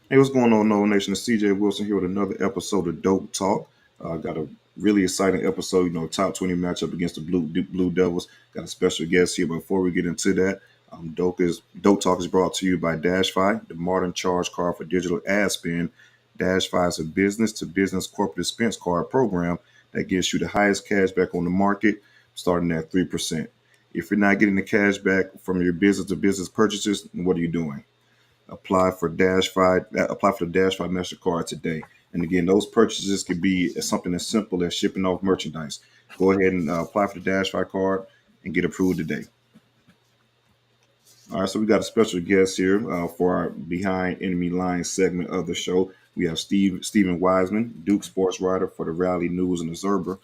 Hey, what's going on, Noah Nation? It's CJ Wilson here with another episode of Dope Talk. Got a really exciting episode, top 20 matchup against the Blue Devils. Got a special guest here. But before we get into that, Dope Talk is brought to you by DashFi, the modern charge card for digital ad spend. DashFi is a business to business corporate expense card program that gives you the highest cash back on the market, starting at 3%. If you're not getting the cash back from your business to business purchases, what are you doing? Apply for the Dash Five MasterCard today. And again, those purchases could be something as simple as shipping off merchandise. Go ahead and apply for the Dash Five card and get approved today. All right, so we got a special guest here for our Behind Enemy Lines segment of the show. We have Stephen Wiseman, Duke Sports writer for the Raleigh News and Observer.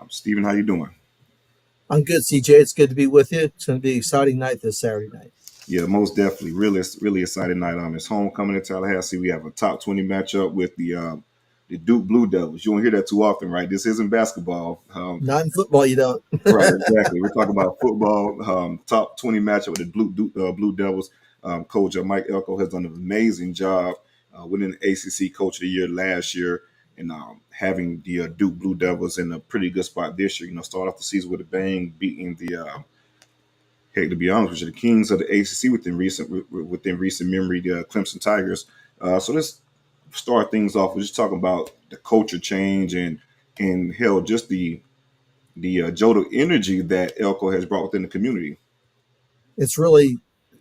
Stephen, how you doing? I'm good, CJ. It's good to be with you. It's going to be an exciting night this Saturday night. Yeah, most definitely. Really exciting night. It's homecoming in Tallahassee. We have a top 20 matchup with the Duke Blue Devils. You don't hear that too often, right? This isn't basketball. Not in football, you don't. Right, exactly. We're talking about football. Top 20 matchup with the Blue Devils. Coach Mike Elko has done an amazing job winning the ACC Coach of the Year last year and having the Duke Blue Devils in a pretty good spot this year. Start off the season with a bang, beating heck, to be honest with you, the Kings of the ACC within recent memory, the Clemson Tigers. So let's start things off. We're just talking about the culture change and hell, just the jolt of energy that Elko has brought within the community. It's really,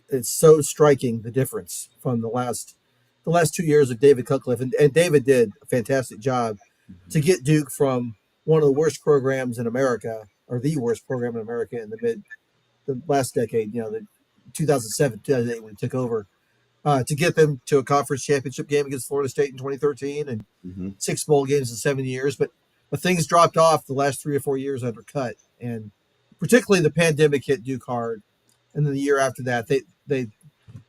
it's so striking the difference from the last 2 years of David Cutcliffe, and David did a fantastic job to get Duke from one of the worst programs in America, or the worst program in America in the last decade. The 2007, 2008 when he took over, to get them to a conference championship game against Florida State in 2013 and Mm-hmm. 6 bowl games in 7 years. But things dropped off the last 3 or 4 years undercut, and particularly the pandemic hit Duke hard. And then the year after that, they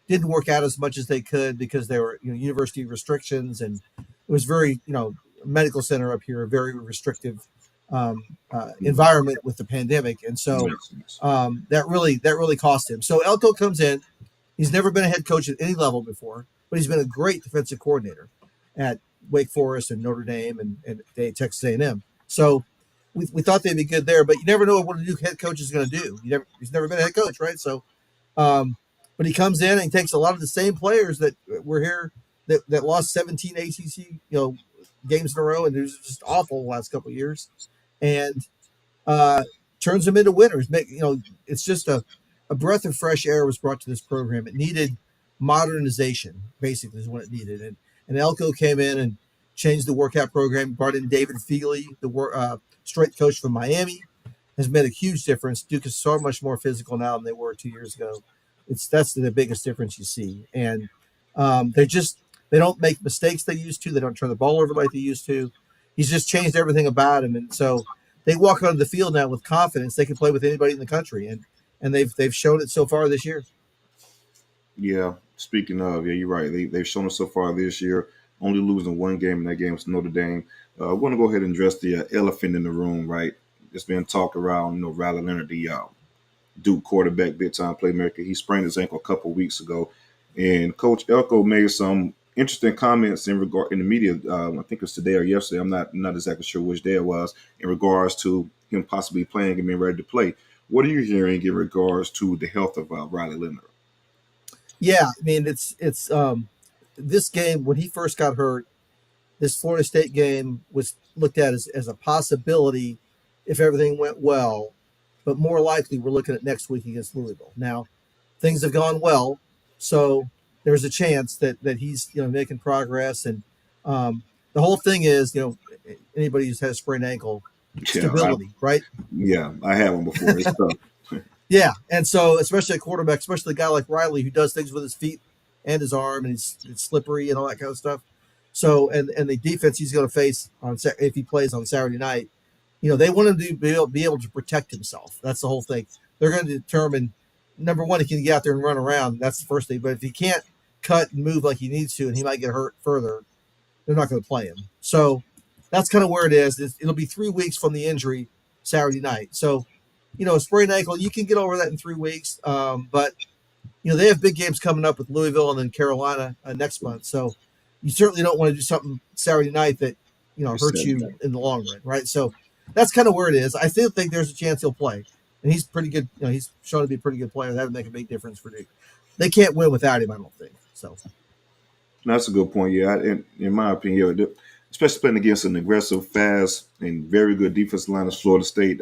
didn't work out as much as they could because there were university restrictions, and it was very medical center up here, a very restrictive environment with the pandemic, and so Makes sense. that really cost him. So Elko comes in. He's never been a head coach at any level before, but he's been a great defensive coordinator at Wake Forest and Notre Dame and Texas A&M. So we thought they'd be good there, but you never know what a new head coach is going to do. He's never been a head coach, right? So, but he comes in and he takes a lot of the same players that were here that lost 17 ACC games in a row, and it was just awful the last couple of years, and turns them into winners. It's just a breath of fresh air was brought to this program. It needed modernization, basically, is what it needed. And Elko came in and changed the workout program, brought in David Feely, the strength coach from Miami, has made a huge difference. Duke is so much more physical now than they were 2 years ago. That's the biggest difference you see. And they don't make mistakes they used to. They don't turn the ball over like they used to. He's just changed everything about him. And so they walk onto the field now with confidence. They can play with anybody in the country. And they've shown it so far this year. Yeah. Speaking of, yeah, you're right. They've shown us so far this year, only losing one game, and that game was Notre Dame. I want to go ahead and address the elephant in the room, right? It's been talked around, Riley Leonard, the Duke quarterback, big time playmaker. He sprained his ankle a couple weeks ago, and Coach Elko made some interesting comments in the media. I think it was today or yesterday. I'm not exactly sure which day it was, in regards to him possibly playing and being ready to play. What are you hearing in regards to the health of Riley Leonard? Yeah, I mean it's this game when he first got hurt. This Florida State game was looked at as a possibility if everything went well, but more likely we're looking at next week against Louisville. Now, things have gone well, so there's a chance that he's making progress, and the whole thing is anybody who's had a sprained ankle, Yeah, stability, right? I had one before. It's tough. Yeah, and so especially a quarterback, especially a guy like Riley who does things with his feet and his arm, and it's slippery and all that kind of stuff. So and the defense he's going to face if he plays on Saturday night, they want him to be able to protect himself. That's the whole thing. They're going to determine number one, he can get out there and run around. That's the first thing. But if he can't cut and move like he needs to, and he might get hurt further, they're not going to play him. So that's kind of where it is. It'll be 3 weeks from the injury Saturday night. So a sprained ankle, you can get over that in 3 weeks. But they have big games coming up with Louisville and then Carolina next month. So you certainly don't want to do something Saturday night that hurts Said you in the long run, right? So that's kind of where it is. I still think there's a chance he'll play, and he's pretty good. He's shown to be a pretty good player. That would make a big difference for Duke. They can't win without him, I don't think. So that's a good point. Yeah, in my opinion, yeah, especially playing against an aggressive, fast, and very good defensive line of Florida State.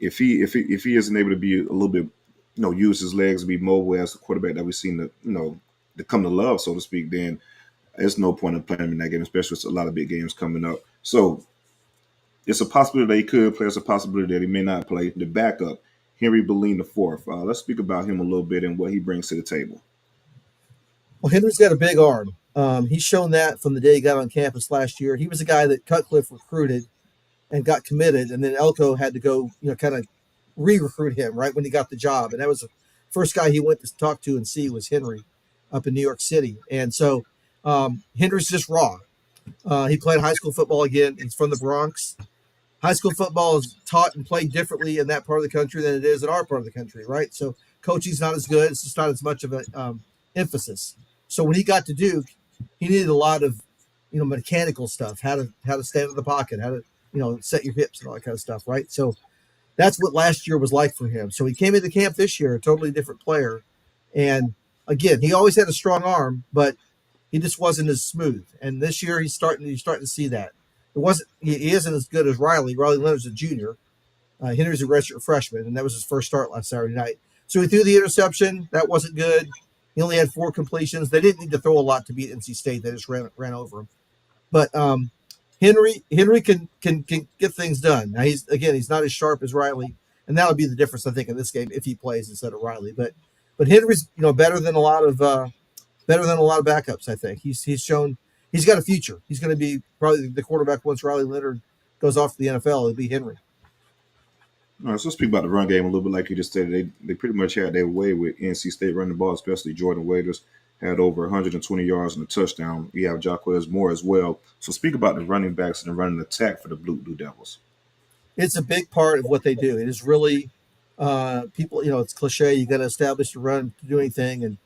If he isn't able to be a little bit, use his legs to be mobile as the quarterback that we've seen to come to love, so to speak, then there's no point in playing him in that game, especially with a lot of big games coming up. So it's a possibility that he could play. It's a possibility that he may not play. The backup, Henry Belin the fourth. Let's speak about him a little bit and what he brings to the table. well, Henry's got a big arm. He's shown that from the day he got on campus last year. He was a guy that Cutcliffe recruited and got committed, and then Elko had to go, kind of re-recruit him right when he got the job, and that was the first guy he went to talk to and see was Henry up in New York City, and so Henry's just raw. He played high school football again. He's from the Bronx. High school football is taught and played differently in that part of the country than it is in our part of the country, right? So coaching's not as good. It's just not as much of an emphasis. So when he got to Duke, he needed a lot of, mechanical stuff, how to stand in the pocket, how to, set your hips and all that kind of stuff, right? So that's what last year was like for him. So he came into camp this year, a totally different player. And again, he always had a strong arm, but he just wasn't as smooth. And this year he's starting to see that. He isn't as good as Riley. Riley Leonard's a junior. Henry's a redshirt freshman, and that was his first start last Saturday night. So he threw the interception. That wasn't good. He only had 4 completions. They didn't need to throw a lot to beat NC State. They just ran over him. But Henry can get things done. Now he's not as sharp as Riley, and that'll be the difference, I think, in this game if he plays instead of Riley. But Henry's better than a lot of backups. I think he's shown he's got a future. He's going to be probably the quarterback once Riley Leonard goes off to the NFL. It'll be Henry. All right, so let's speak about the run game a little bit. Like you just stated, they pretty much had their way with NC State running the ball, especially Jordan Waiters had over 120 yards and a touchdown. We have Jacquez Moore as well. So speak about the running backs and the running attack for the Blue Devils. It's a big part of what they do. It is really people. It's cliche. You got to establish the run to do anything, and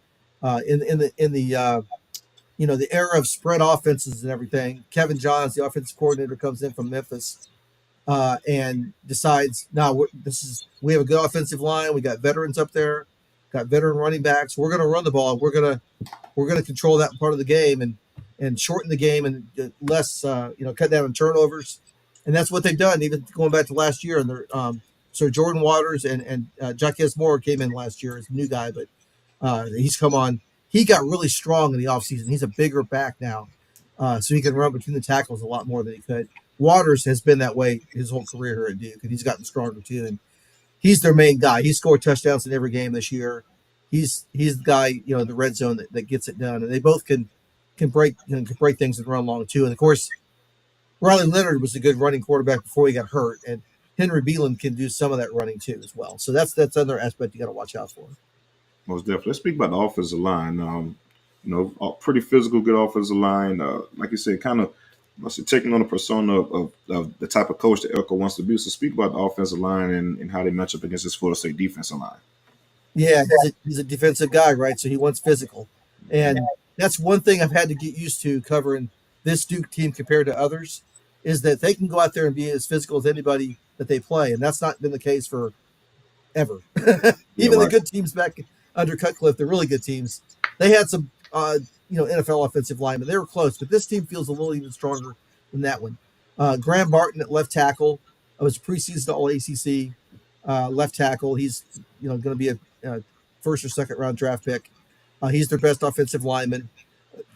in the era of spread offenses and everything, Kevin Johns, the offensive coordinator, comes in from Memphis and decides, now we have a good offensive line. We got veterans up there, got veteran running backs. We're going to run the ball. We're going to control that part of the game and shorten the game and less, cut down on turnovers. And that's what they've done, even going back to last year. And so Jordan Waters and Jacquez Moore came in last year as a new guy, but he's come on. He got really strong in the offseason. He's a bigger back now, so he can run between the tackles a lot more than he could. Waters has been that way his whole career here at Duke, and he's gotten stronger too. And he's their main guy. He scored touchdowns in every game this year. He's the guy, in the red zone that gets it done. And they both can break things and run long too. And of course, Riley Leonard was a good running quarterback before he got hurt, and Henry Belin can do some of that running too as well. So that's another aspect you got to watch out for. Most definitely. Let's speak about the offensive line. A pretty physical, good offensive line. Like you said, kind of taking on the persona of the type of coach that Elko wants to be. So speak about the offensive line and how they match up against this Florida State defensive line. Yeah, he's a defensive guy, right? So he wants physical. And that's one thing I've had to get used to covering this Duke team compared to others, is that they can go out there and be as physical as anybody that they play. And that's not been the case for ever. Even the good teams back under Cutcliffe, the really good teams, they had some NFL offensive linemen. They were close, but this team feels a little even stronger than that one. Graham Barton at left tackle was preseason All ACC left tackle. He's going to be a first or second round draft pick. He's their best offensive lineman.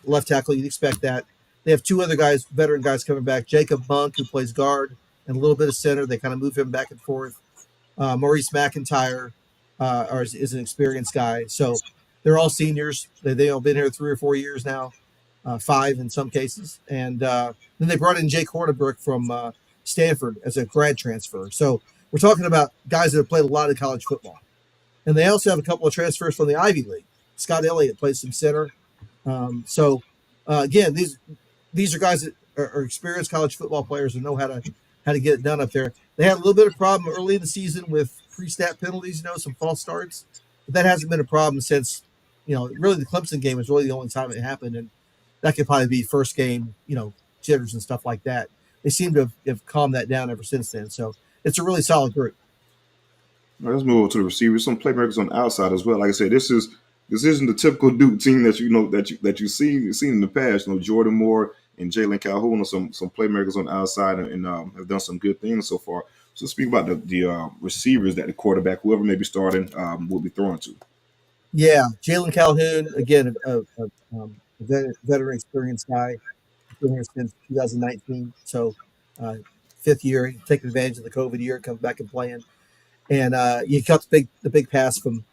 Left tackle, you'd expect that. They have 2 other guys, veteran guys coming back. Jacob Monk, who plays guard, and a little bit of center. They kind of move him back and forth. Maurice McIntyre is an experienced guy. So they're all seniors. They've all been here 3 or 4 years now, 5 in some cases. And then they brought in Jake Hornibrook from Stanford as a grad transfer. So we're talking about guys that have played a lot of college football. And they also have a couple of transfers from the Ivy League. Scott Elliott plays some center. Again, these are guys that are experienced college football players and know how to get it done up there. They had a little bit of problem early in the season with pre-snap penalties, some false starts. But that hasn't been a problem since, really the Clemson game was really the only time it happened. And that could probably be first game, jitters and stuff like that. They seem to have calmed that down ever since then. So it's a really solid group. All right, let's move on to the receivers. Some playmakers on the outside as well. Like I said, this isn't the typical Duke team that you've seen in the past. Jordan Moore and Jalen Calhoun are some playmakers on the outside and have done some good things so far. So speak about the receivers that the quarterback, whoever may be starting, will be throwing to. Yeah, Jalen Calhoun, again, veteran experienced guy. Been here since 2019, so uh, fifth year, taking advantage of the COVID year, comes back and playing. And you got the big pass from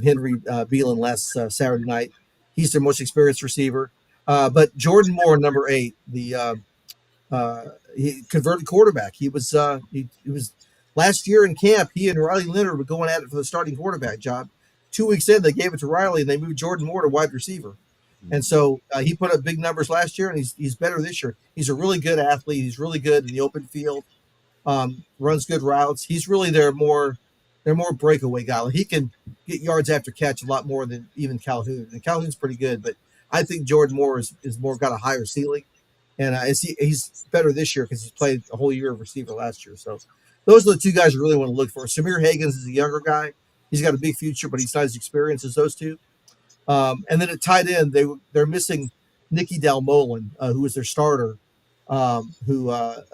Henry Belin last Saturday night. He's their most experienced receiver. But Jordan Moore, number 8, he converted quarterback. He was last year in camp. He and Riley Leonard were going at it for the starting quarterback job. 2 weeks in, they gave it to Riley, and they moved Jordan Moore to wide receiver. And so he put up big numbers last year, and he's better this year. He's a really good athlete. He's really good in the open field. Runs good routes. He's really their more breakaway guy. Like, he can get yards after catch a lot more than even Calhoun. And Calhoun's pretty good, but I think Jordan Moore is more got a higher ceiling, and he's better this year because he's played a whole year of receiver last year. So those are the two guys you really want to look for. Samir Hagans is a younger guy. He's got a big future, but he's not as experienced as those two. And then at tight end, they're missing Nicky Dalmolin, who was their starter, who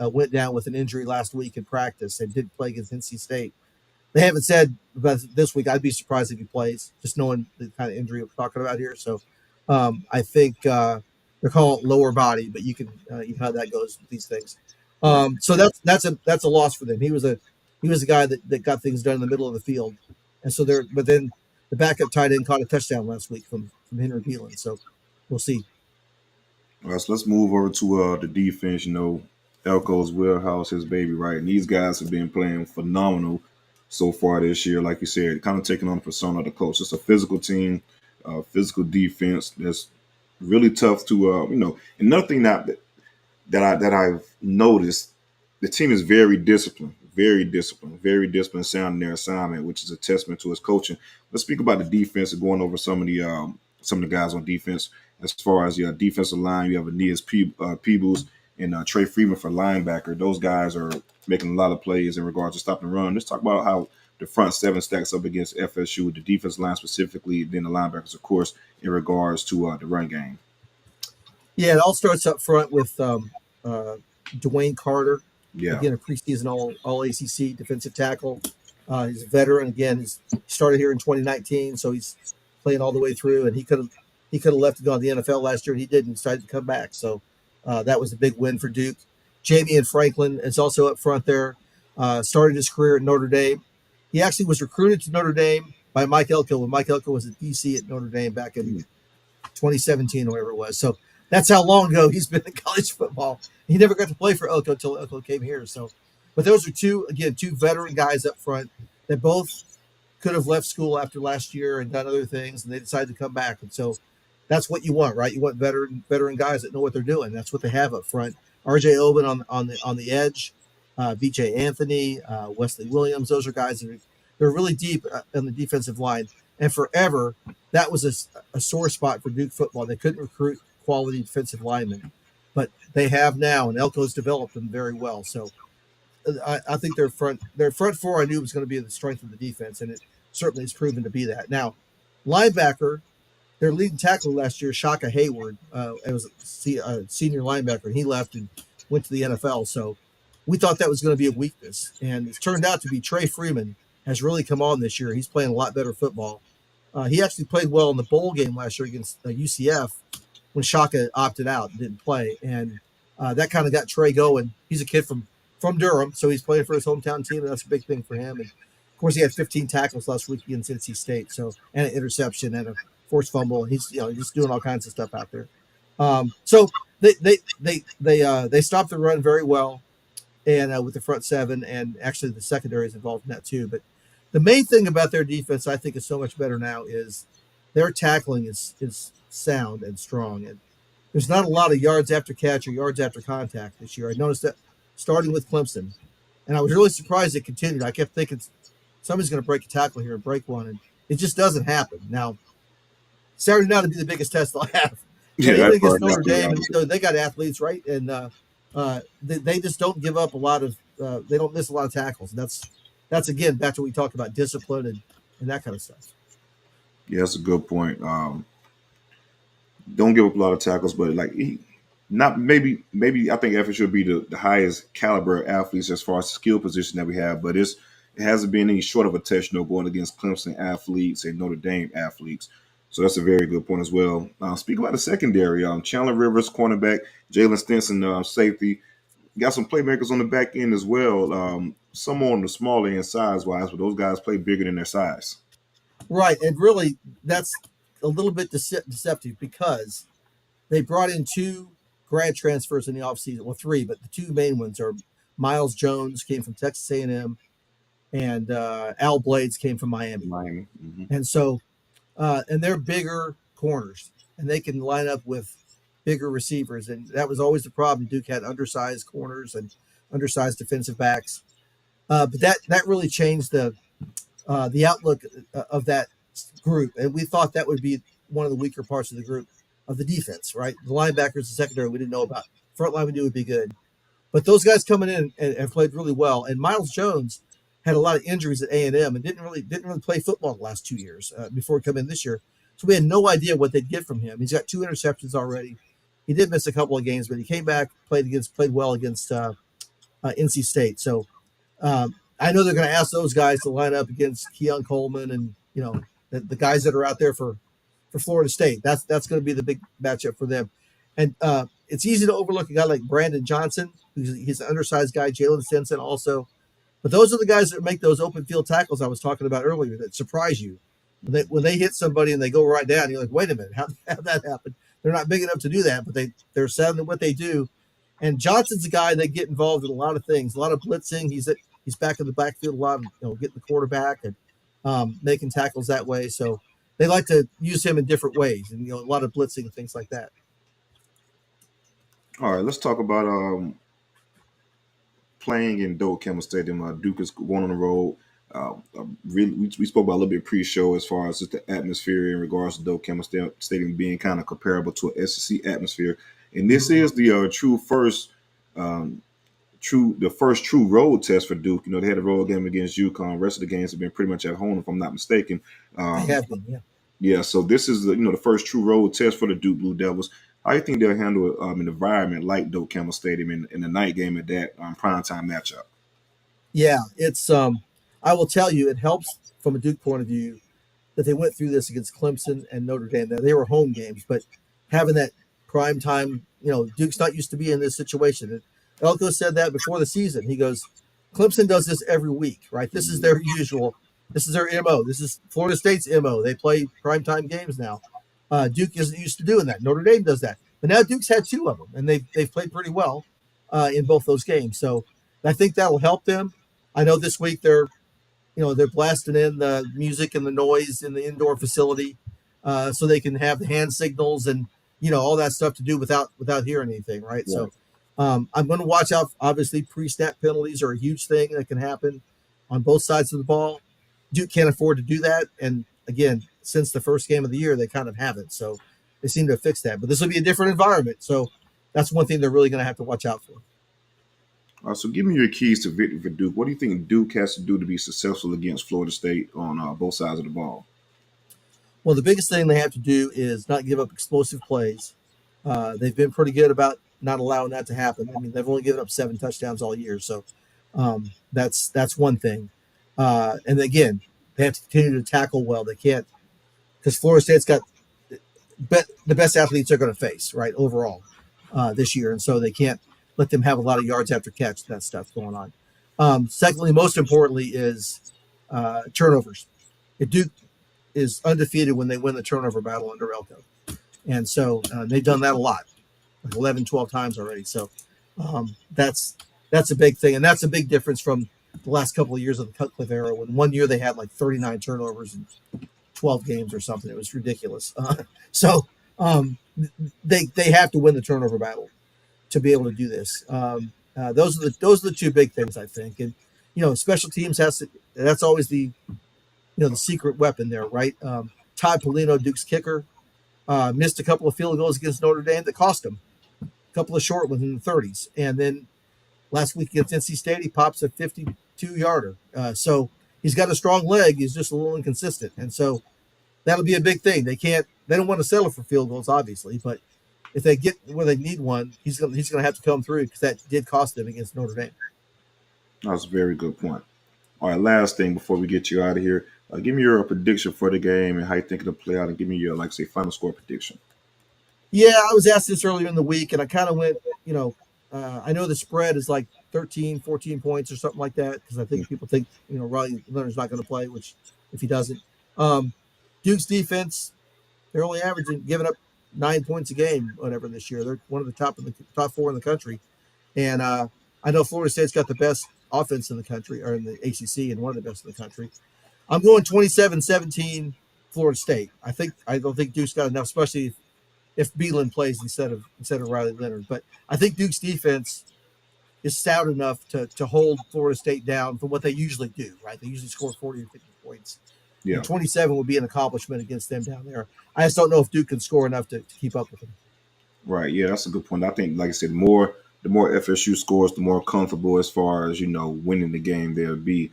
went down with an injury last week in practice and didn't play against NC State. They haven't said about this week. I'd be surprised if he plays, just knowing the kind of injury we're talking about here. So I think they're calling it lower body, but you know how that goes with these things. So that's a loss for them. He was a guy that got things done in the middle of the field, and so but then the backup tight end caught a touchdown last week from Henry Belin. So we'll see. All right, so let's move over to the defense. Elko's wheelhouse, his baby, right? And these guys have been playing phenomenal so far this year. Like you said, kind of taking on the persona of the coach. It's a physical team, physical defense that's really tough to, Another thing that I've noticed, the team is very disciplined, sound in their assignment, which is a testament to his coaching. Let's speak about the defense and going over some of the guys on defense. As far as your defensive line, you have Aeneas Peebles and Trey Freeman for linebacker. Those guys are making a lot of plays in regards to stop and run. Let's talk about how the front seven stacks up against FSU, the defense line specifically, then the linebackers, of course, in regards to the run game. Yeah, it all starts up front with Dwayne Carter. Yeah. Again, a preseason all ACC defensive tackle. He's a veteran. Again, he started here in 2019, so he's playing all the way through. And he could have left and gone to the NFL last year, and he didn't. Decided to come back. So that was a big win for Duke. Jamie and Franklin is also up front there. Started his career at Notre Dame. He actually was recruited to Notre Dame by Mike Elko when Mike Elko was at DC at Notre Dame back in 2017 or whatever it was. So that's how long ago he's been in college football. He never got to play for Elko until Elko came here. So, but those are two veteran guys up front that both could have left school after last year and done other things, and they decided to come back. And so that's what you want, right? You want veteran guys that know what they're doing. That's what they have up front. RJ Oben on the edge, VJ Anthony, Wesley Williams. Those are guys that they're really deep on the defensive line. And forever, that was a sore spot for Duke football. They couldn't recruit quality defensive linemen, but they have now, and Elko's developed them very well. So I think their front four I knew was going to be the strength of the defense, and it certainly has proven to be that. Now, linebacker, their leading tackler last year, Shaka Hayward, was a senior linebacker, and he left and went to the NFL. So we thought that was going to be a weakness, and it's turned out to be Trey Freeman has really come on this year. He's playing a lot better football. He actually played well in the bowl game last year against UCF when Shaka opted out and didn't play, and that kind of got Trey going. He's a kid from Durham, so he's playing for his hometown team, and that's a big thing for him. And of course, he had 15 tackles last week against NC State, and an interception and a forced fumble, and he's doing all kinds of stuff out there. So they stopped the run very well, and with the front seven, and actually the secondary is involved in that too. But the main thing about their defense, I think, is so much better now is their tackling is sound and strong, and there's not a lot of yards after catch or yards after contact this year. I noticed that starting with Clemson, and I was really surprised it continued. I kept thinking somebody's going to break a tackle here and break one, and it just doesn't happen. Now, Saturday night will be the biggest test they'll have. Yeah, Yeah, even that against part got Notre to be Dame, and opposite. they got athletes, right? And they just don't give up a lot of. They don't miss a lot of tackles. And that's again back to what we talked about discipline and that kind of stuff. Yeah, that's a good point. Don't give up a lot of tackles, but like not maybe I think FSU should be the highest caliber athletes as far as skill position that we have, but it hasn't been any short of a test, going against Clemson athletes and Notre Dame athletes. So that's a very good point as well. Speaking about the secondary, Chandler Rivers, cornerback, Jalen Stinson, safety, got some playmakers on the back end as well. Some on the smaller end size wise, but those guys play bigger than their size. Right, and really that's a little bit deceptive because they brought in two grad transfers in the offseason. Well, three, but the two main ones are Miles Jones came from Texas A&M, and Al Blades came from Miami. Miami. Mm-hmm. And so, and they're bigger corners, and they can line up with bigger receivers. And that was always the problem. Duke had undersized corners and undersized defensive backs. But that really changed the outlook of that group, and we thought that would be one of the weaker parts of the group of the defense. Right, the linebackers, the secondary, we didn't know about. Front line we knew would be good, but those guys coming in and played really well. And Miles Jones had a lot of injuries at A&M and didn't really play football the last 2 years before coming in this year. So we had no idea what they'd get from him. He's got 2 interceptions already. He did miss a couple of games, but he came back, played well against NC State. So I know they're going to ask those guys to line up against Keon Coleman and the guys that are out there for Florida State. That's going to be the big matchup for them. And it's easy to overlook a guy like Brandon Johnson, he's an undersized guy. Jalen Stinson also, but those are the guys that make those open field tackles I was talking about earlier that surprise you. When they hit somebody and they go right down, you're like, wait a minute, how that happen? They're not big enough to do that, but they're sound at what they do. And Johnson's a guy that get involved in a lot of things, a lot of blitzing. He's back in the backfield a lot, getting the quarterback and making tackles that way. So they like to use him in different ways, and a lot of blitzing and things like that. All right, let's talk about playing in Doak Campbell Stadium. Duke is going on the road. Really, we spoke about a little bit pre-show as far as just the atmosphere in regards to Doak Campbell Stadium being kind of comparable to an SEC atmosphere, and this is the the first true road test for Duke. They had a road game against UConn. The rest of the games have been pretty much at home, if I'm not mistaken. They have been, yeah. Yeah, so this is the first true road test for the Duke Blue Devils. How do you think they'll handle an environment like Doak Campbell Stadium in the night game at that primetime matchup? Yeah, it's I will tell you, it helps from a Duke point of view that they went through this against Clemson and Notre Dame. Now, they were home games, but having that prime time, Duke's not used to be in this situation. And Elko said that before the season. He goes, Clemson does this every week, right? This is their usual. This is their MO. This is Florida State's MO. They play primetime games now. Duke isn't used to doing that. Notre Dame does that. But now Duke's had two of them, and they've played pretty well in both those games. So I think that will help them. I know this week they're blasting in the music and the noise in the indoor facility so they can have the hand signals and, all that stuff to do without hearing anything, right? Yeah. So I'm going to watch out. Obviously, pre-snap penalties are a huge thing that can happen on both sides of the ball. Duke can't afford to do that. And again, since the first game of the year, they kind of haven't. So they seem to have fixed that. But this will be a different environment. So that's one thing they're really going to have to watch out for. So give me your keys to victory for Duke. What do you think Duke has to do to be successful against Florida State on both sides of the ball? Well, the biggest thing they have to do is not give up explosive plays. They've been pretty good about not allowing that to happen. I mean, they've only given up 7 touchdowns all year. So that's one thing. And again, they have to continue to tackle well. They can't, because Florida State's got the best athletes they're going to face, right, overall this year. And so they can't let them have a lot of yards after catch, that stuff going on. Secondly, most importantly, is turnovers. Duke is undefeated when they win the turnover battle under Elko. And so they've done that a lot, like 11, 12 times already. So that's a big thing. And that's a big difference from the last couple of years of the Cutcliffe era, when one year they had like 39 turnovers in 12 games or something. It was ridiculous. So they have to win the turnover battle to be able to do this. Those are the two big things, I think. And special teams that's always the secret weapon there, right? Todd Polino, Duke's kicker, Missed a couple of field goals against Notre Dame that cost him, a couple of short ones in the 30s. And then last week against NC State, he pops a 52-yarder. So he's got a strong leg. He's just a little inconsistent. And so that'll be a big thing. They don't want to settle for field goals, obviously, but if they get where they need one, he's going to have to come through, because that did cost them against Notre Dame. That's a very good point. All right, last thing before we get you out of here, give me your prediction for the game and how you think it'll play out, and give me your, like, say, final score prediction. Yeah, I was asked this earlier in the week, and I kind of went, I know the spread is like 13, 14 points or something like that, because I think people think, Raleigh Leonard's not going to play, which if he doesn't. Duke's defense, they're only giving up 9 points a game, whatever, this year. They're one of the top 4 in the country. And I know Florida State's got the best offense in the country, or in the ACC, and one of the best in the country. I'm going 27-17 Florida State. I don't think Duke's got enough, especially if Belin plays instead of Raleigh Leonard. But I think Duke's defense is stout enough to hold Florida State down from what they usually do, right? They usually score 40 or 50 points. Yeah. And 27 would be an accomplishment against them down there. I just don't know if Duke can score enough to keep up with them. Right. Yeah, that's a good point. I think, like I said, the more FSU scores, the more comfortable as far as, winning the game they'll be.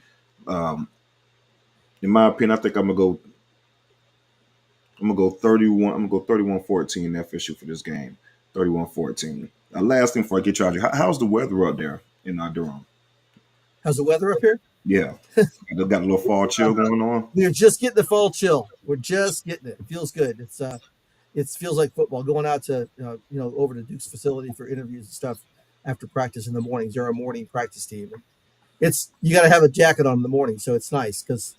In my opinion, I think I'm gonna go 31. I'm gonna go 31-14 FSU for this game. 31-14. Last thing before I get you out of here, how's the weather up there in Durham? How's the weather up here? Yeah. They've got a little fall chill going on. We're just getting the fall chill. We're just getting it. It feels good. It feels like football. Going out to over to Duke's facility for interviews and stuff after practice in the mornings. They're a morning practice team. You got to have a jacket on in the morning, so it's nice, because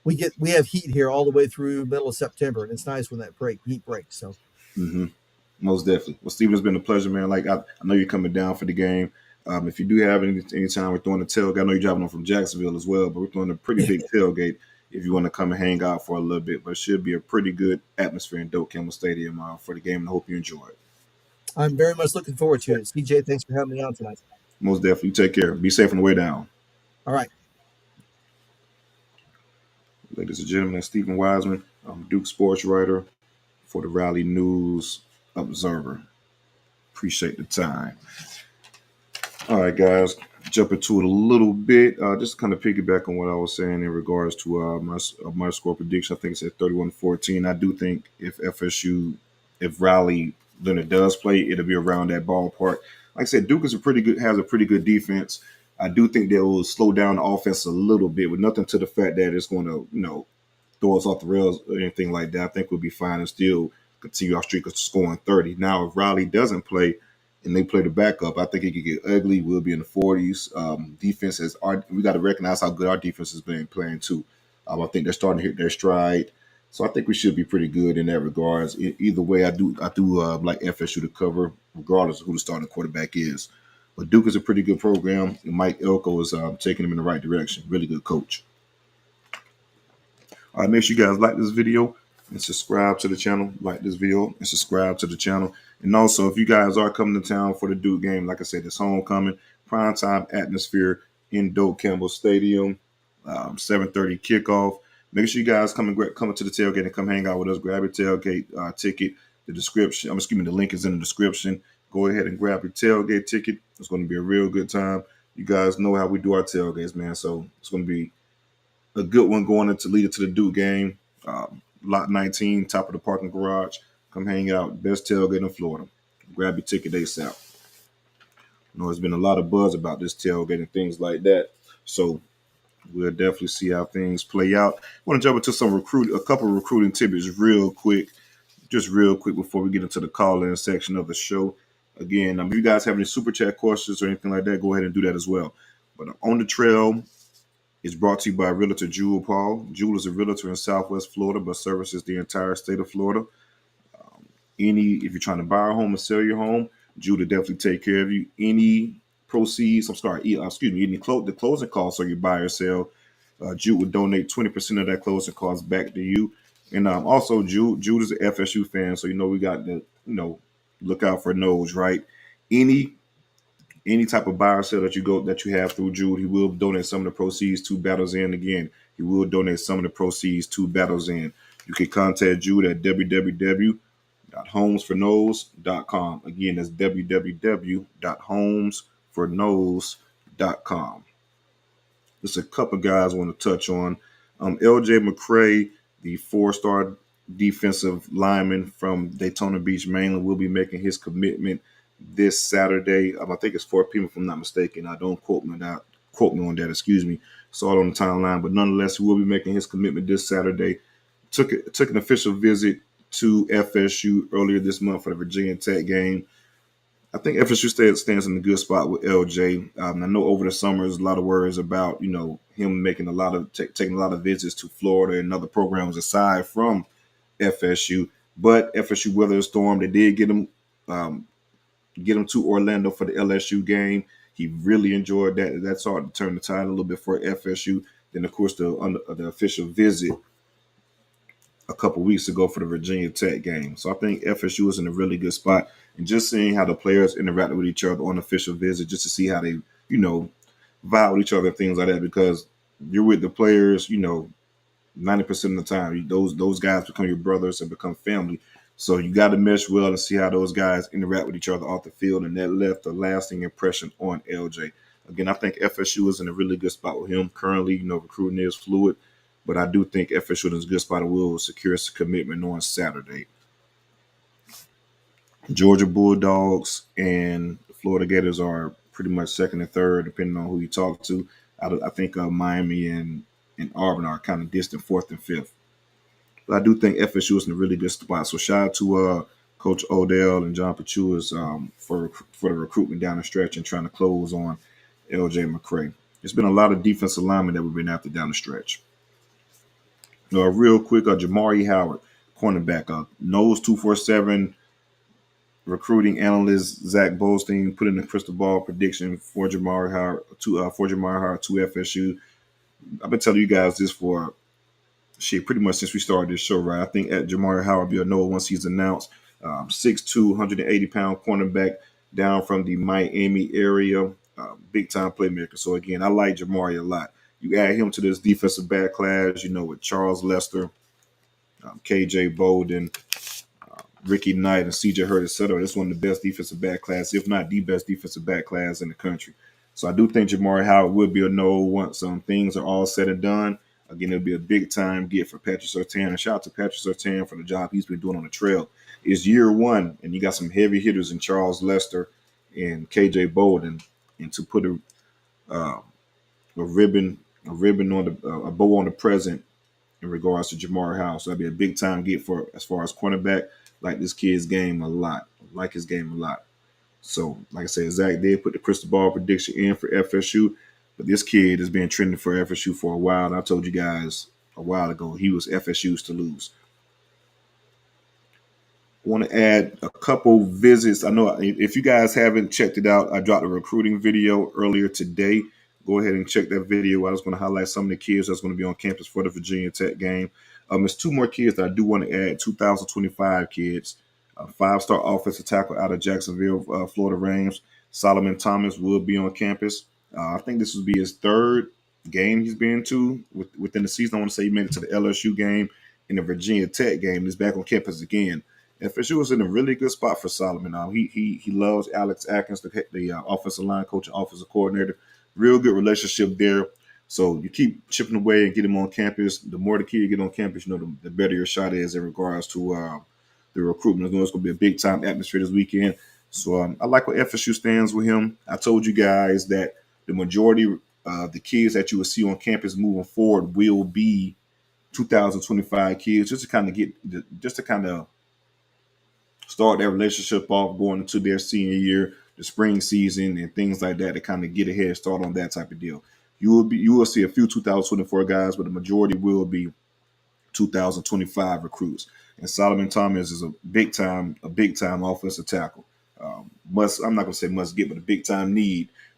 we have heat here all the way through middle of September, and it's nice when that heat breaks. So. Mm-hmm. Most definitely. Well, Stephen, it's been a pleasure, man. Like, I know you're coming down for the game. If you do have any time we're throwing a tailgate, I know you're driving on from Jacksonville as well, but we're throwing a pretty big tailgate if you want to come and hang out for a little bit. But it should be a pretty good atmosphere in Doak Campbell Stadium for the game, and I hope you enjoy it. I'm very much looking forward to it. CJ, thanks for having me on tonight. Most definitely. Take care. Be safe on the way down. All right. Ladies and gentlemen, that's Stephen Wiseman. I'm Duke sports writer for the Raleigh News Observer. Appreciate the time. All right, guys, jump into it a little bit. Just to kind of piggyback on what I was saying in regards to my score prediction. I think it's at 31-14. I do think if Raleigh Leonard does play, it'll be around that ballpark. Like I said, Duke has a pretty good defense. I do think they will slow down the offense a little bit, but nothing to the fact that it's going to, throw us off the rails or anything like that. I think we'll be fine and still continue our streak of scoring 30. Now, if Raleigh doesn't play and they play the backup, I think it could get ugly. We'll be in the 40s. We got to recognize how good our defense has been playing too. I think they're starting to hit their stride. So I think we should be pretty good in that regards. Either way, I do like FSU to cover, regardless of who the starting quarterback is. But Duke is a pretty good program, and Mike Elko is taking them in the right direction. Really good coach. All right, make sure you guys like this video and subscribe to the channel. Like this video and subscribe to the channel. And also, if you guys are coming to town for the Duke game, like I said, it's homecoming, primetime atmosphere in Doak Campbell Stadium, 7:30 kickoff. Make sure you guys come to the tailgate and come hang out with us. Grab your tailgate ticket. The link is in the description. Go ahead and grab your tailgate ticket. It's going to be a real good time. You guys know how we do our tailgates, man. So it's going to be a good one going into lead to the Duke game. Lot 19, top of the parking garage. Come hang out. Best tailgate in Florida. Grab your ticket ASAP. I know there's been a lot of buzz about this tailgate and things like that. So we'll definitely see how things play out. I want to jump into a couple of recruiting tidbits real quick before we get into the call-in section of the show. Again, if you guys have any super chat questions or anything like that, go ahead and do that as well. But On the Trail is brought to you by Realtor Jewel Paul. Jewel is a realtor in Southwest Florida, but services the entire state of Florida. If you're trying to buy a home or sell your home, Jewel will definitely take care of you. The closing costs on your buy or sell, Jewel would donate 20% of that closing costs back to you. And also, Jewel is an FSU fan, so we got to look out for nose, right? Any type of buy or sell that you have through Jewel, he will donate some of the proceeds to Battles In. Again, he will donate some of the proceeds to Battles In. You can contact Jewel at www.jewel www.homesfornose.com. Again, that's www.homesfornose.com. Just a couple guys I want to touch on. LJ McCray, the four-star defensive lineman from Daytona Beach, Maryland, will be making his commitment this Saturday. I think it's 4 p.m. if I'm not mistaken. I don't quote me on that. Excuse me. Saw it on the timeline, but nonetheless, he will be making his commitment this Saturday. Took an official visit to FSU earlier this month for the Virginia Tech game. I think FSU stands in a good spot with LJ. I know over the summer there's a lot of worries about him making taking a lot of visits to Florida and other programs aside from FSU. But FSU weathered a storm. They did get him to Orlando for the LSU game. He really enjoyed that. That started to turn the tide a little bit for FSU. Then of course the official visit a couple weeks ago for the Virginia Tech game. So I think FSU is in a really good spot. And just seeing how the players interact with each other on official visit, just to see how they, vibe with each other and things like that, because you're with the players, 90% of the time. Those guys become your brothers and become family. So you got to mesh well and see how those guys interact with each other off the field. And that left a lasting impression on LJ. Again, I think FSU is in a really good spot with him currently. Recruiting is fluid. But I do think FSU is a good spot and will secure his commitment on Saturday. Georgia Bulldogs and the Florida Gators are pretty much second and third, depending on who you talk to. I think Miami and Auburn are kind of distant fourth and fifth. But I do think FSU is in a really good spot. So shout out to Coach Odell and John Pachuas for the recruitment down the stretch and trying to close on LJ McCray. There's been a lot of defensive linemen that we've been after down the stretch. Real quick, Jamari Howard, cornerback, Nose 247 recruiting analyst Zach Bolstein put in the crystal ball prediction for Jamari Howard to FSU. I've been telling you guys this for pretty much since we started this show, right? I think at Jamari Howard be a no once he's announced. 6'2", 180-pound cornerback down from the Miami area, big time playmaker. So again, I like Jamari a lot. You add him to this defensive back class, with Charles Lester, KJ Bolden, Ricky Knight, and CJ Hurd, etc. This is one of the best defensive back class, if not the best defensive back class in the country. So I do think Jamari Howard would be a no once things are all said and done. Again, it'll be a big time get for Patrick Surtain. And shout out to Patrick Surtain for the job he's been doing on the trail. It's year one, and you got some heavy hitters in Charles Lester and KJ Bolden, and to put a ribbon on a bow on the present in regards to Jamari Howard. So that'd be a big time get for as far as cornerback. Like this kid's game a lot. Like his game a lot. So, like I said, Zach did put the crystal ball prediction in for FSU, but this kid has been trending for FSU for a while. And I told you guys a while ago he was FSU's to lose. I want to add a couple visits. I know if you guys haven't checked it out, I dropped a recruiting video earlier today. Go ahead and check that video. I was going to highlight some of the kids that's going to be on campus for the Virginia Tech game. There's two more kids that I do want to add, 2025 kids. Five-star offensive tackle out of Jacksonville, Florida Rams. Solomon Thomas will be on campus. I think this will be his third game he's been to within the season. I want to say he made it to the LSU game and the Virginia Tech game. He's back on campus again. FSU was in a really good spot for Solomon. He loves Alex Atkins, the offensive line coach and offensive coordinator. Real good relationship there. So you keep chipping away and get him on campus. The more the kid you get on campus, the better your shot is in regards to the recruitment. It's going to be a big time atmosphere this weekend. So I like where FSU stands with him. I told you guys that the majority of the kids that you will see on campus moving forward will be 2025 kids, just to kind of start that relationship off going into their senior year, the spring season, and things like that to kind of get a head start on that type of deal. You will see a few 2024 guys, but the majority will be 2025 recruits. And Solomon Thomas is a big time offensive tackle. I'm not going to say must get, but a big time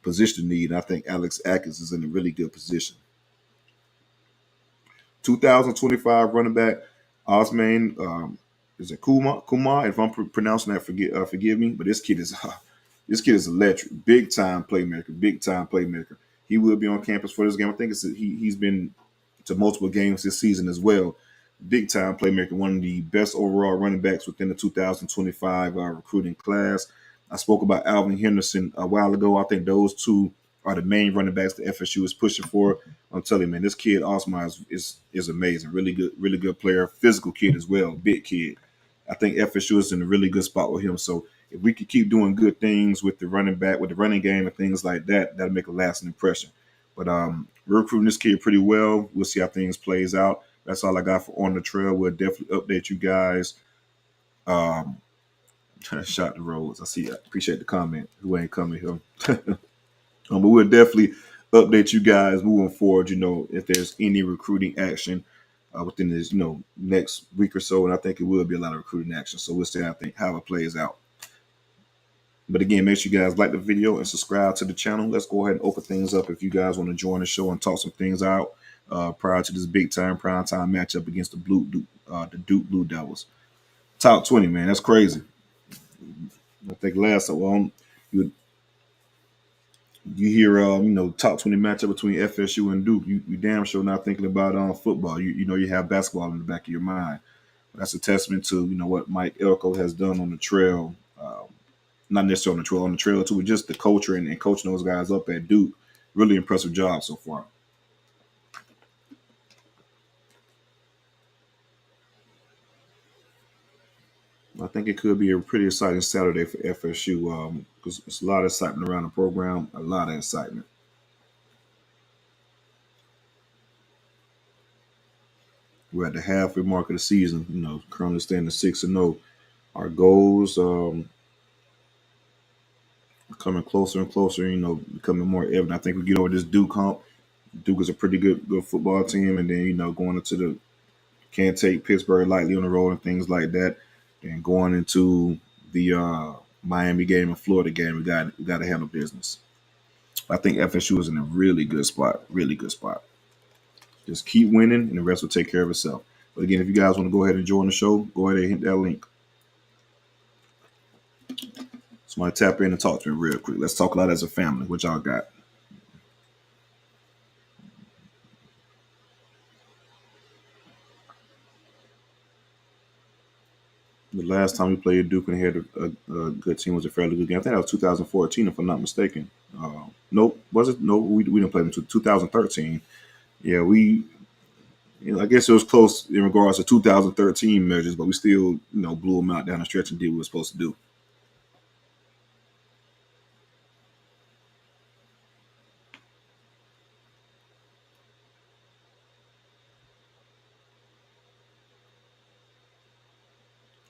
position need. And I think Alex Atkins is in a really good position. 2025 running back Osman is it Kumar? If I'm pronouncing that, forgive me. But this kid is electric. Big time playmaker. He will be on campus for this game. I think he's been to multiple games this season as well. big time playmaker, one of the best overall running backs within the 2025 recruiting class. I spoke about Alvin Henderson a while ago. I think those two are the main running backs the FSU is pushing for. I'm telling you, man, this kid Osmar is amazing. Really good player, physical kid as well, big kid. I think FSU is in a really good spot with him. So if we could keep doing good things with the running back, with the running game and things like that, that'll make a lasting impression. But we're recruiting this kid pretty well. We'll see how things plays out. That's all I got for On the Trail. We'll definitely update you guys. Um, Shot the roads. I appreciate the comment. Who ain't coming here? But we'll definitely update you guys moving forward. If there's any recruiting action within this, next week or so, and I think it will be a lot of recruiting action. So we'll see how it plays out. But again, make sure you guys like the video and subscribe to the channel. Let's go ahead and open things up if you guys want to join the show and talk some things out prior to this big time prime time matchup against the Duke Blue Devils. Top 20, man, that's crazy. I think last time you hear top 20 matchup between FSU and Duke, you damn sure not thinking about football. You have basketball in the back of your mind. That's a testament to what Mike Elko has done on the trail. Not necessarily on the trail too, but just the culture and coaching those guys up at Duke. Really impressive job so far. I think it could be a pretty exciting Saturday for FSU because there's a lot of excitement around the program, a lot of excitement. We're at the halfway mark of the season, currently standing 6-0. Our goals coming closer and closer, becoming more evident. I think we get over this Duke hump. Duke is a pretty good football team, and then going into the can't take Pittsburgh lightly on the road and things like that, and going into the Miami game and Florida game, we got to handle business. I think FSU is in a really good spot, really good spot. Just keep winning, and the rest will take care of itself. But again, if you guys want to go ahead and join the show, go ahead and hit that link. Somebody tap in and talk to me real quick. Let's talk a lot as a family. What y'all got? The last time we played Duke and had a good team was a fairly good game. I think that was 2014, if I'm not mistaken. Nope, was it? No, we didn't play them until 2013. Yeah, I guess it was close in regards to 2013 measures, but we still, blew them out down the stretch and did what we were supposed to do.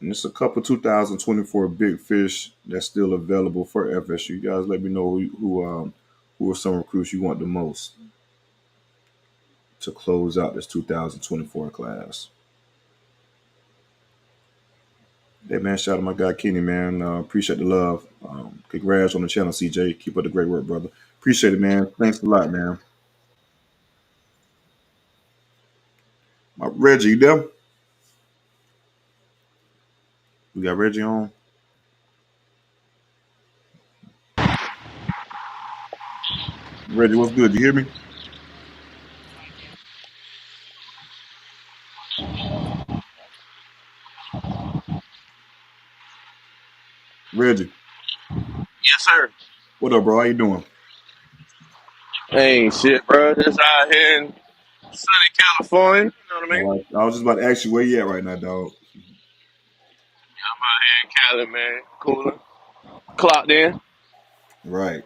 And there's a couple 2024 big fish that's still available for FSU. You guys, let me know who are some recruits you want the most to close out this 2024 class. Hey man, shout out to my guy Kenny, man. Appreciate the love. Congrats on the channel, CJ. Keep up the great work, brother. Appreciate it, man. Thanks a lot, man. Reggie, you there? We got Reggie on. Reggie, what's good? You hear me? Reggie, Yes, sir. what up, bro? How you doing? Ain't shit, bro. Just out here in sunny California. You know what I mean? All right. I was just about to ask you where you at right now, dog. I'm out here in Cali, man. Cooler. Clocked in. Right.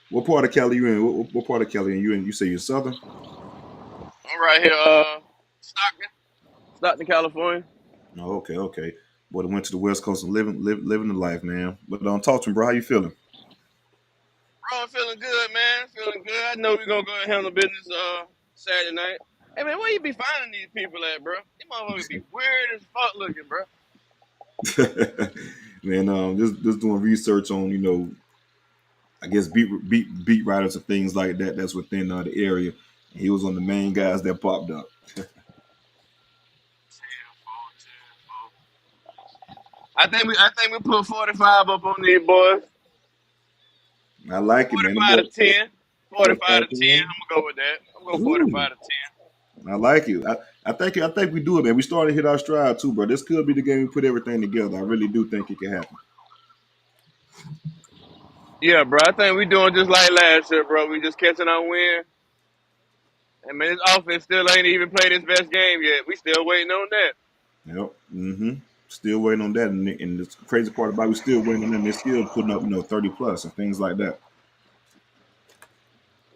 What part of Cali you in? What part of Cali you in? You say you're Southern? I'm right here, Stockton. Stockton, California. Oh, okay. Boy, I went to the West Coast and living the life, man. But talk to me, bro. How you feeling? Bro, I'm feeling good, man. Feeling good. I know we're gonna go and handle business Saturday night. Hey man, where you be finding these people at, bro? These motherfuckers be weird as fuck looking, bro. Man, just doing research on I guess beat writers and things like that. That's within the area. He was on the main guys that popped up. 10, 4, 10, 4. I think we put 45 up on these boys. I like it, man. 45 to 10. 45 to 10. 45-10. I'm gonna go with that. I'm gonna go Ooh, 45 to 10. I like it. I think we do it, man. We started to hit our stride too, bro. This could be the game we put everything together. I really do think it can happen. Yeah, bro. I think we doing just like last year, bro. We just catching our wind. And man, this offense still ain't even played its best game yet. We still waiting on that. Yep. Still waiting on that, and the crazy part about it, we still waiting on them. They're still putting up, 30 plus and things like that.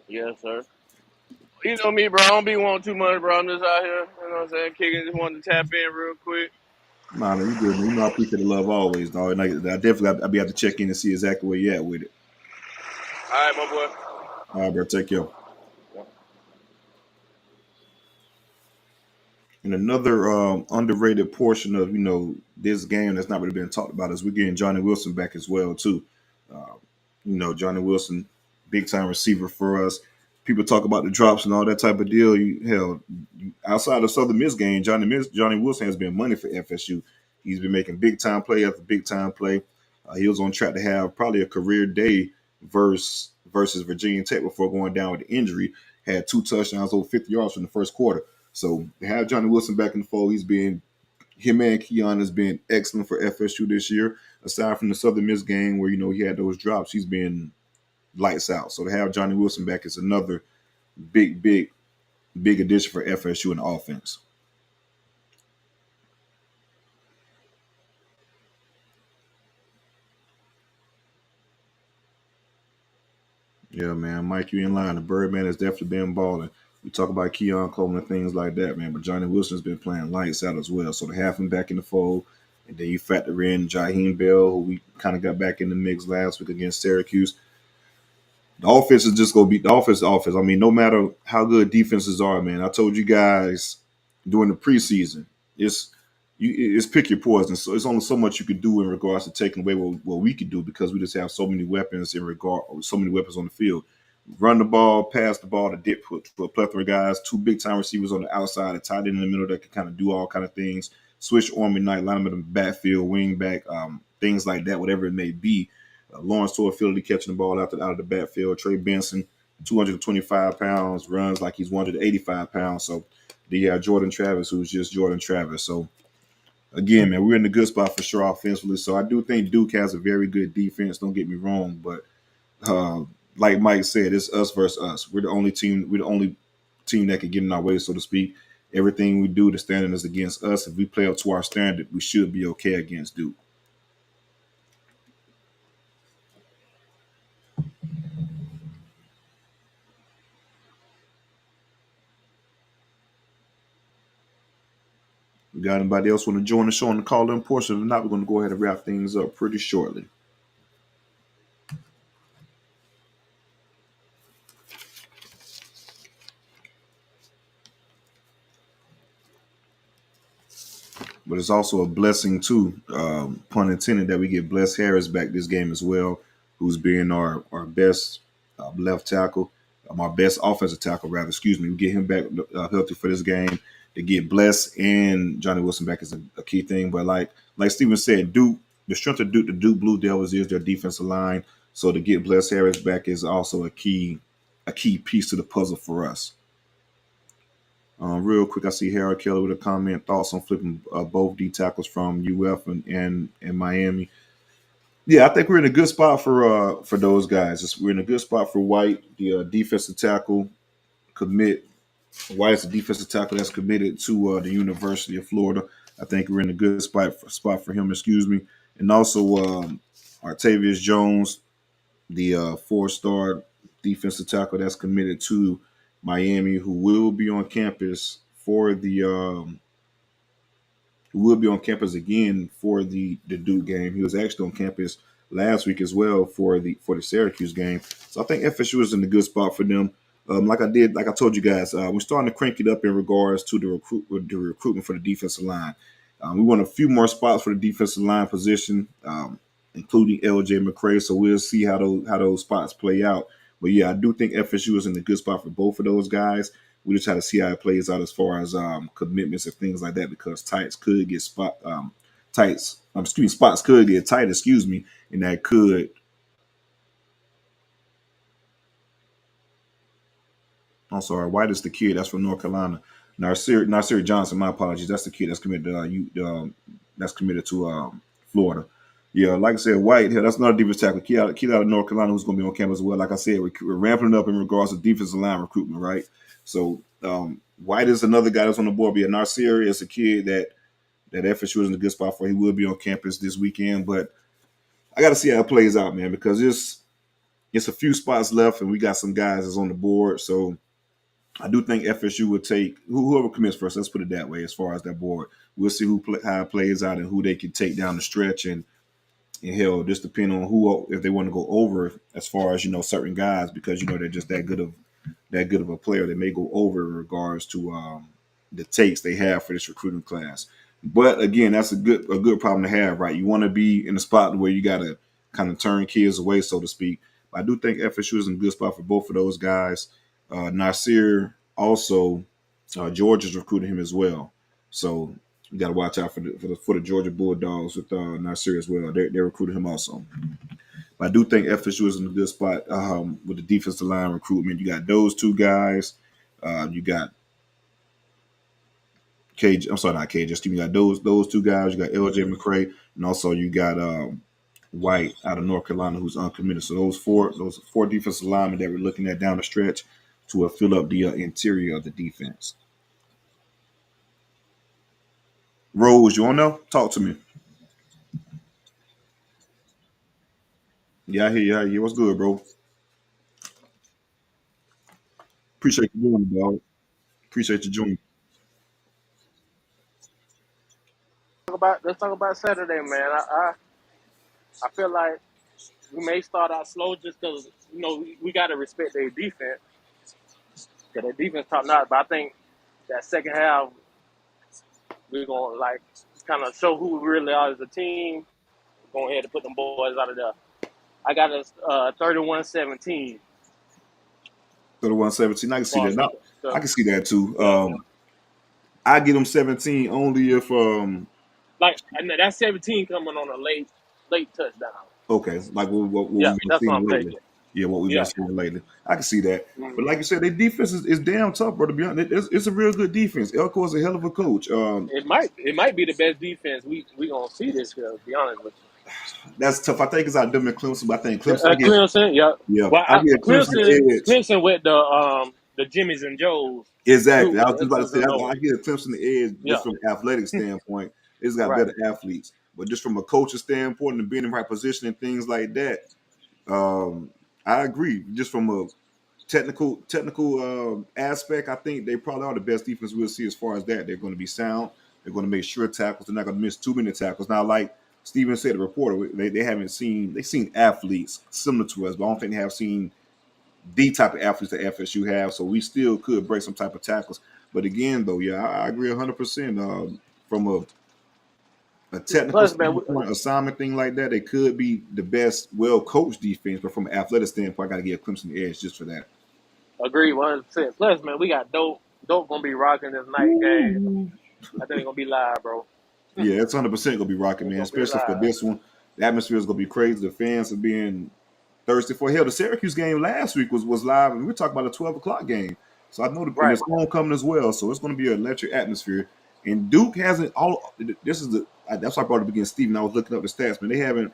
Yes, sir. You know me, bro. I don't be wanting too much, bro. I'm just out here, you know what I'm saying, kicking. Just wanted to tap in real quick. Nah, man, you good, man. I appreciate the love always, dog. And I definitely I'll be able to check in and see exactly where you at with it. All right, my boy. All right, bro. Take care. And another underrated portion of this game that's not really been talked about is we're getting Johnny Wilson back as well too. Uh, Johnny Wilson, big time receiver for us. People talk about the drops and all that type of deal. Outside of Southern Miss game, Johnny Wilson has been money for FSU. He's been making big time play after big time play. He was on track to have probably a career day versus Virginia Tech before going down with the injury. Had 2 touchdowns, over 50 yards from the first quarter. So to have Johnny Wilson back in the fold, him and Keon has been excellent for FSU this year. Aside from the Southern Miss game where he had those drops, he's been lights out. So to have Johnny Wilson back is another big, big, big addition for FSU in the offense. Yeah, man. Mike, you in line. The Birdman has definitely been balling. We talk about Keon Coleman and things like that, man. But Johnny Wilson's been playing lights out as well. So to have him back in the fold, and then you factor in Jaheim Bell, who we kind of got back in the mix last week against Syracuse. The offense is just gonna be the offense. I mean, no matter how good defenses are, man. I told you guys during the preseason, it's it's pick your poison. So it's only so much you could do in regards to taking away what we could do because we just have so many weapons so many weapons on the field. Run the ball, pass the ball to dip put to a plethora of guys, two big time receivers on the outside, a tight end in the middle that can kind of do all kind of things. Switch arm and night, line them in the backfield, wing back, things like that, whatever it may be. Lawrence Toafili catching the ball out of the backfield. Trey Benson, 225 pounds, runs like he's 185 pounds. So the Jordan Travis, who's just Jordan Travis. So again, man, we're in a good spot for sure offensively. So I do think Duke has a very good defense. Don't get me wrong, but uh, like Mike said, it's us versus us. We're the only team. We're the only team that can get in our way, so to speak. Everything we do, the standard is against us. If we play up to our standard, we should be okay against Duke. We got anybody else want to join the show on the call-in portion? If not, we're going to go ahead and wrap things up pretty shortly. But it's also a blessing too, pun intended, that we get Bless Harris back this game as well, who's been our best left tackle, our best offensive tackle rather. Excuse me. We get him back healthy for this game. To get Bless and Johnny Wilson back is a key thing. But like Stephen said, Duke, the strength of Duke, the Duke Blue Devils is their defensive line. So to get Bless Harris back is also a key piece to the puzzle for us. Real quick, I see Harold Kelly with a comment. Thoughts on flipping both D tackles from UF and Miami? Yeah, I think we're in a good spot for those guys. We're in a good spot for White, the defensive tackle commit. White is the defensive tackle that's committed to the University of Florida. I think we're in a good spot for him. Excuse me, and also Artavius Jones, the 4-star defensive tackle that's committed to Miami, who will be on campus again for the Duke game. He was actually on campus last week as well for the Syracuse game. So I think FSU is in a good spot for them. Like I told you guys, we're starting to crank it up in regards to the recruitment for the defensive line. We want a few more spots for the defensive line position, including LJ McCray. So we'll see how those spots play out. But yeah, I do think FSU is in a good spot for both of those guys. We just try to see how it plays out as far as commitments and things like that, because spots could get tight, excuse me, and that could. I'm sorry, White is the kid. That's from North Carolina. Nasir Johnson. My apologies. That's the kid that's committed that's committed to Florida. Yeah, like I said, White. Yeah, that's another defensive tackle. Kid out of North Carolina who's going to be on campus as well. Like I said, we're ramping it up in regards to defensive line recruitment, right? So White is another guy that's on the board. But yeah, Nasir is a kid that FSU is in a good spot for. He will be on campus this weekend, but I got to see how it plays out, man, because it's a few spots left, and we got some guys that's on the board. So I do think FSU would take whoever commits first. Let's put it that way. As far as that board, we'll see how it plays out and who they can take down the stretch, and hell, just depend on who if they want to go over as far as certain guys because they're just that good of a player. They may go over in regards to the takes they have for this recruiting class. But again, that's a good problem to have, right? You want to be in a spot where you got to kind of turn kids away, so to speak. But I do think FSU is in a good spot for both of those guys. Nasir also, Georgia's recruiting him as well. So you got to watch out for the Georgia Bulldogs with Nasir as well. They're recruiting him also. But I do think FSU is in a good spot with the defensive line recruitment. You got those two guys. You got KJ. I'm sorry, not KJ. Excuse me. You got those two guys. You got LJ McCray, and also you got White out of North Carolina, who's uncommitted. So those four defensive linemen that we're looking at down the stretch to fill up the interior of the defense. Rose, you want to know? Talk to me. Yeah, I hear you. I hear you. What's good, bro? Appreciate you joining, dog. Appreciate you joining. Let's talk about Saturday, man. I feel like we may start out slow just because we got to respect their defense. Cause their defense top notch, but I think that second half we're gonna kind of show who we really are as a team. Go ahead and put them boys out of there. I got us 31-17. 31-17. I can see that. Now, So, I can see that too. I get them 17 only if and that 17 coming on a late touchdown. okay, like what Yeah, we've been that's what seeing I'm lately. taking. Yeah, what we've been Yeah. seeing lately. I can see that. Mm-hmm. But like you said, their defense is damn tough, bro. To be honest, it's a real good defense. Elko is a hell of a coach. It might be the best defense we gonna see this year. To be honest with That's tough. I think it's out them in Clemson, but I think you, Clemson. Clemson. Yeah. Yeah, Well, I get Clemson the edge. Clemson with the Jimmys and Joes Exactly. too. I was just about to It's say I annoying. get Clemson the edge Yeah. just from an athletic standpoint. It's got Right. better athletes, but just from a coaching standpoint and being in the right position and things like that, I agree. Just from a technical aspect, I think they probably are the best defense we'll see as far as that. They're going to be sound. They're going to make sure tackles. They're not going to miss too many tackles. Now, like Stephen said, the reporter, they haven't seen they've seen athletes similar to us, but I don't think they have seen the type of athletes that FSU have. So we still could break some type of tackles. But again, though, yeah, I agree 100%. From a technical Plus, man, standpoint, assignment thing like that, they could be the best, well coached defense. But from an athletic standpoint, I got to give Clemson the edge just for that. agree 100%. Plus, man, we got dope. Dope gonna be rocking this night game. I think it's gonna be live, bro. Yeah, it's 100% gonna be rocking, man. It's gonna be Especially for live. this one, the atmosphere is gonna be crazy. The fans are being thirsty for hell. The Syracuse game last week was live, and we're talking about a 12 o'clock game. So I know and Right. it's homecoming as well. So it's gonna be an electric atmosphere. And Duke hasn't all. This is that's why I brought it up against Stephen. I was looking up the stats, man. They haven't.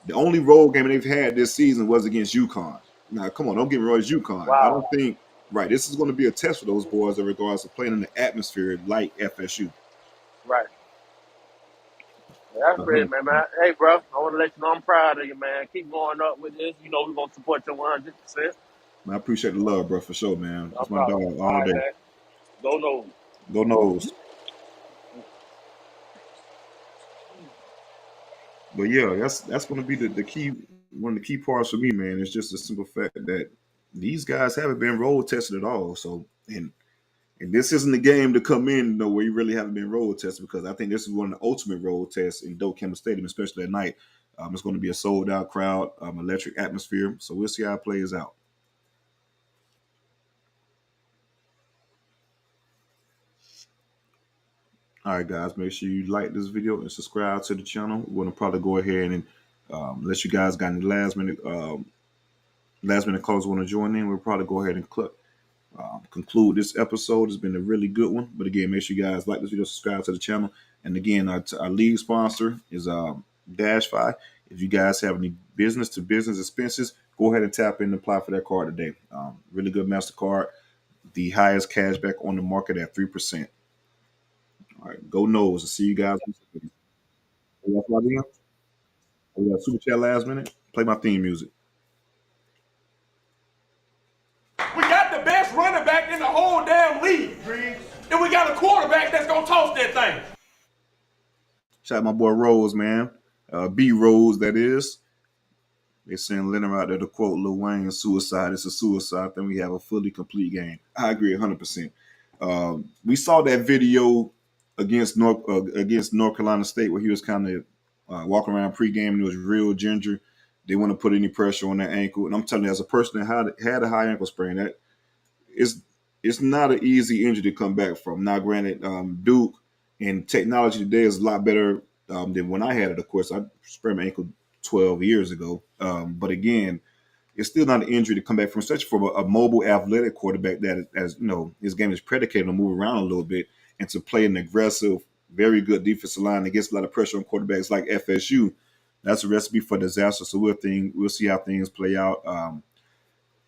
The only road game they've had this season was against UConn. Now, come on, don't get me wrong, it's UConn. I Wow. don't think this is going to be a test for those boys in regards to playing in the atmosphere like FSU. Right. That's great, man. Hey, bro, I want to let you know I'm proud of you, man. Keep going up with this. You know we're gonna support you 100%. I appreciate the love, bro, for sure, man. No That's my problem. dog All all right, day. man. Go Noles. Go Noles. But yeah, that's going to be the key. One of the key parts for me, man, is just the simple fact that these guys haven't been road tested at all. So and this isn't the game to come in where you really haven't been road tested, because I think this is one of the ultimate road tests in Doak Campbell Stadium, especially at night. It's going to be a sold out crowd, electric atmosphere. So we'll see how it plays out. All right, guys, make sure you like this video and subscribe to the channel. We're going to probably go ahead and let you guys got any last minute calls want to join in. We'll probably go ahead and conclude this episode. It's been a really good one. But again, make sure you guys like this video, subscribe to the channel. And again, our league sponsor is Dash5. If you guys have any business to business expenses, go ahead and tap in and apply for that card today. Really good MasterCard. The highest cash back on the market at 3%. All right, go Noles. I'll see you guys. We got super chat last minute. Play my theme music. We got the best running back in the whole damn league. And we got a quarterback that's going to toss that thing. Shout out my boy Rose, man. B Rose, that is. They send Leonard out there to quote Lil Wayne, suicide. It's a suicide. Then we have a fully complete game. I agree 100%. We saw that video against North Carolina State where he was kind of walking around pregame and it was real ginger. They want to put any pressure on that ankle. And I'm telling you, as a person that had a high ankle sprain, that it's not an easy injury to come back from. Now, granted, Duke and technology today is a lot better than when I had it. Of course, I sprained my ankle 12 years ago. But again, it's still not an injury to come back from, especially for a mobile, athletic quarterback that, as you know, his game is predicated on moving around a little bit and to play an aggressive, very good defensive line that gets a lot of pressure on quarterbacks like FSU. That's a recipe for disaster. So we'll see how things play out.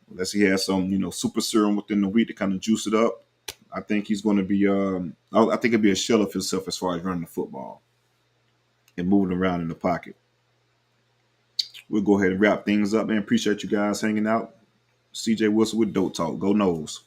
Unless he has some, super serum within the week to kind of juice it up. I think he's going to be. I think it'll be a shell of himself as far as running the football and moving around in the pocket. We'll go ahead and wrap things up, man. Appreciate you guys hanging out. CJ Wilson with Dope Talk. Go Noles.